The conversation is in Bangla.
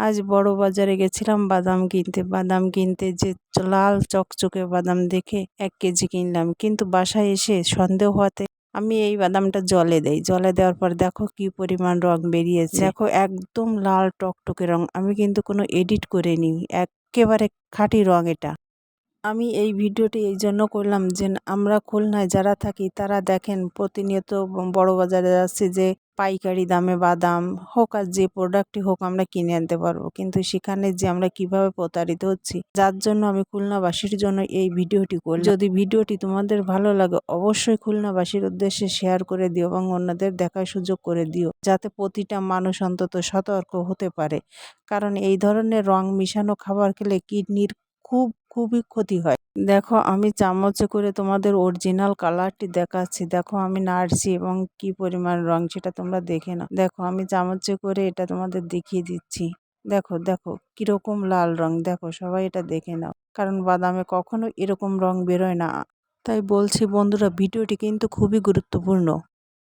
আজ বড় বাজারে গেছিলাম বাদাম কিনতে। বাদাম কিনতে যে লাল চকচকে বাদাম দেখে 1 কেজি কিনলাম, কিন্তু বাসায় এসে সন্দেহ হওয়াতে আমি এই বাদামটা জলে দেই। জলে দেওয়ার পর দেখো কি পরিমাণ রং বেরিয়েছে। দেখো একদম লাল টকটকে রং। আমি কিন্তু কোনো এডিট করিনি, একেবারে খাঁটি রং এটা। আমি এই ভিডিওটি এই জন্য করলাম যে আমরা খুলনায় যারা থাকি তারা দেখেন প্রতিনিয়ত বড় বাজারে যাচ্ছে যে পাইকারি দামে বাদাম হোক আর যে প্রোডাক্টই হোক আমরা কিনে আনতে পারবো, কিন্তু সেখানে যে আমরা কিভাবে প্রতারিত হচ্ছি, যার জন্য আমি খুলনাবাসীর জন্য এই ভিডিওটি করলাম। যদি ভিডিওটি তোমাদের ভালো লাগে অবশ্যই খুলনাবাসীর উদ্দেশ্যে শেয়ার করে দিও এবং অন্যদের দেখার সুযোগ করে দিও, যাতে প্রতিটা মানুষ অন্তত সতর্ক হতে পারে। কারণ এই ধরনের রং মিশানো খাবার খেলে কিডনির খুবই ক্ষতি হয়। দেখো আমি চামচে করে তোমাদের অরিজিনাল কালারটি দেখাচ্ছি। দেখো আমি নাড়ছি এবং কি পরিমাণ রং সেটা তোমরা দেখে নাও। দেখো আমি চামচে করে এটা তোমাদের দেখিয়ে দিচ্ছি। দেখো দেখো কিরকম লাল রং। দেখো সবাই এটা দেখে নাও, কারণ বাদামে কখনো এরকম রং বেরোয় না। তাই বলছি বন্ধুরা, ভিডিওটি কিন্তু খুবই গুরুত্বপূর্ণ।